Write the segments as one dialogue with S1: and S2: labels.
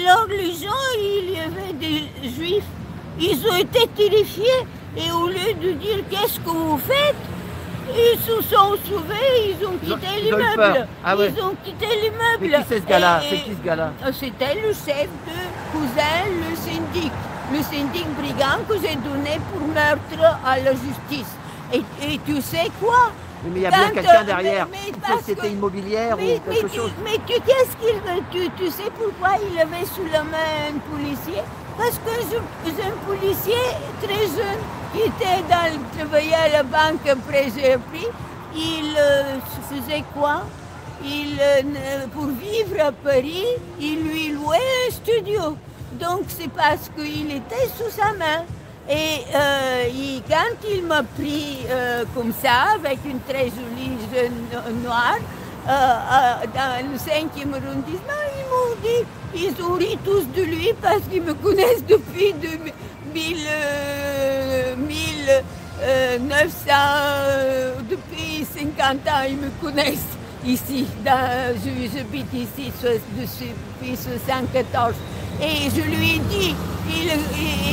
S1: alors les gens, il y avait des juifs, ils ont été terrifiés. Et au lieu de dire qu'est-ce que vous faites, ils se sont sauvés, ils ont quitté l'immeuble.
S2: Ah ouais.
S1: Ils ont quitté l'immeuble.
S2: Mais qui c'est ce gars-là? C'est qui ce gars-là?
S1: C'était le chef de cousin, le syndic. Le syndic brigand que j'ai donné pour meurtre à la justice. Et tu sais quoi?
S2: Mais il y a bien quelqu'un derrière.
S1: Mais
S2: Une société immobilière ou quelque chose.
S1: Mais qu'est-ce qu'il... Tu sais pourquoi il avait sous la main un policier? Parce que un policier très jeune qui travaillait à la banque après j'ai appris, il faisait quoi? Pour vivre à Paris, il lui louait un studio. Donc c'est parce qu'il était sous sa main. Et quand il m'a pris comme ça, avec une très jolie jeune noire, dans le 5e arrondissement, ils m'ont dit, ils ont ri tous de lui parce qu'ils me connaissent depuis 1900, depuis 50 ans, ils me connaissent ici. J'habite ici depuis 1974. Et je lui ai dit,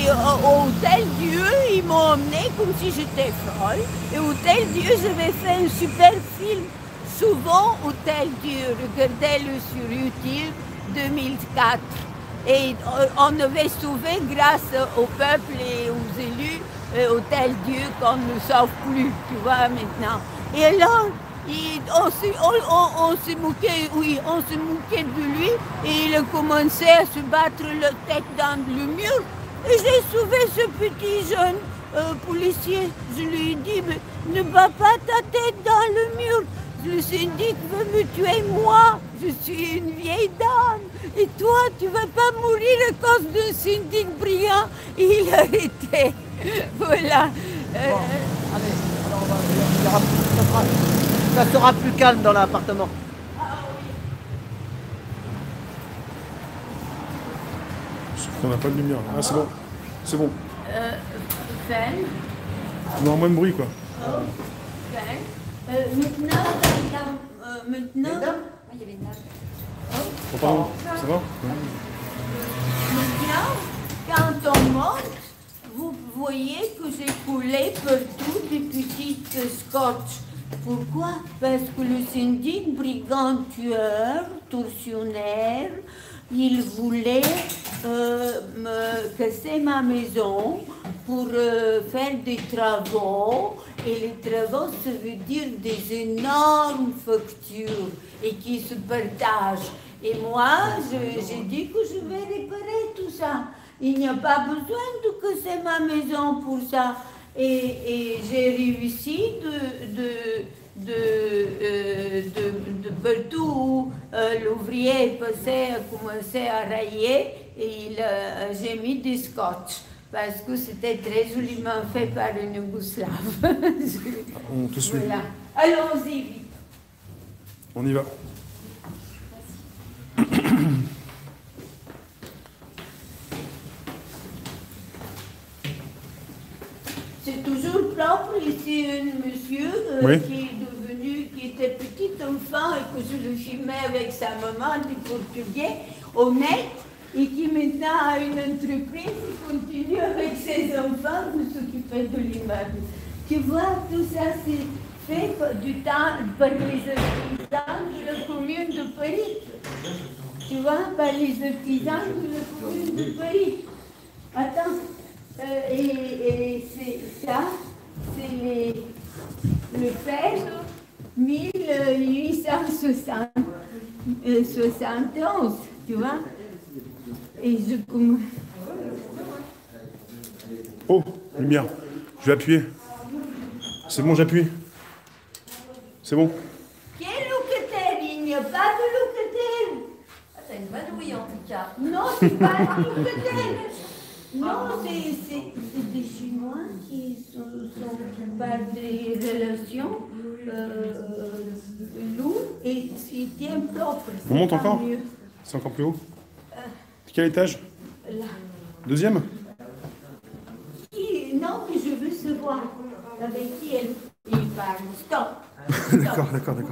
S1: au Hôtel Dieu, ils m'ont emmené comme si j'étais folle. Et au Hôtel Dieu, j'avais fait un super film. Souvent, Hôtel Dieu, regardez-le sur YouTube, 2004. Et on avait sauvé, grâce au peuple et aux élus, Hôtel Dieu qu'on ne sauve plus, tu vois, maintenant. Et alors, on se moquait, oui, on se moquait de lui et il a commencé à se battre la tête dans le mur. Et j'ai sauvé ce petit jeune policier. Je lui ai dit, mais ne bats pas ta tête dans le mur. Le syndic veut me tuer, moi. Je suis une vieille dame. Et toi, tu ne vas pas mourir à cause d'un syndic brillant. Et il a arrêté. Voilà.
S2: Bon, allez, alors ça sera plus calme dans l'appartement.
S3: Sauf qu'on n'a pas de lumière. Ah, c'est bon. C'est bon.
S1: Fan.
S3: Non, moins de bruit, quoi.
S1: Maintenant,
S3: Oh, pardon, ça va?
S1: maintenant, quand on monte, vous voyez que j'ai collé partout des petites scotch. Pourquoi? Parce que le syndic brigand tueur, tortionnaire, il voulait me casser ma maison pour faire des travaux. Et les travaux, ça veut dire des énormes factures et qui se partagent. Et moi, j'ai dit que je vais réparer tout ça. Il n'y a pas besoin de casser ma maison pour ça. Et j'ai réussi de partout où l'ouvrier passait, a commencé à railler et j'ai mis du scotch. Parce que c'était très joliment fait par une Yougoslave.
S3: On te suit.
S1: Voilà. Allons-y vite.
S3: On y va.
S1: C'est toujours propre. Ici, un monsieur
S3: Oui.
S1: qui était petit enfant et que je le filmais avec sa maman du portugais, honnête, et qui maintenant a une entreprise et continue avec ses enfants de s'occuper de l'immeuble. Tu vois, tout ça c'est fait du temps par les artisans de la commune de Paris. Tu vois, par les artisans de la commune de Paris. Attends, et c'est ça, c'est le fer 1871, tu vois. Et je commence.
S3: Oh, lumière. Je vais appuyer. C'est bon, j'appuie. C'est bon.
S1: Quel locataire? Il n'y a pas de locataire.
S4: Ah, t'as une bonne ouïe en tout cas.
S1: Non, c'est pas un locataire. Non, c'est des Chinois qui sont par des relations lourdes et ils tiennent propre.
S3: On monte
S1: pas
S3: encore?
S1: mieux.
S3: C'est encore plus haut. Quel étage?
S1: Là.
S3: Deuxième?
S1: Non, mais je veux savoir avec qui il parle. Stop. Stop.
S3: D'accord.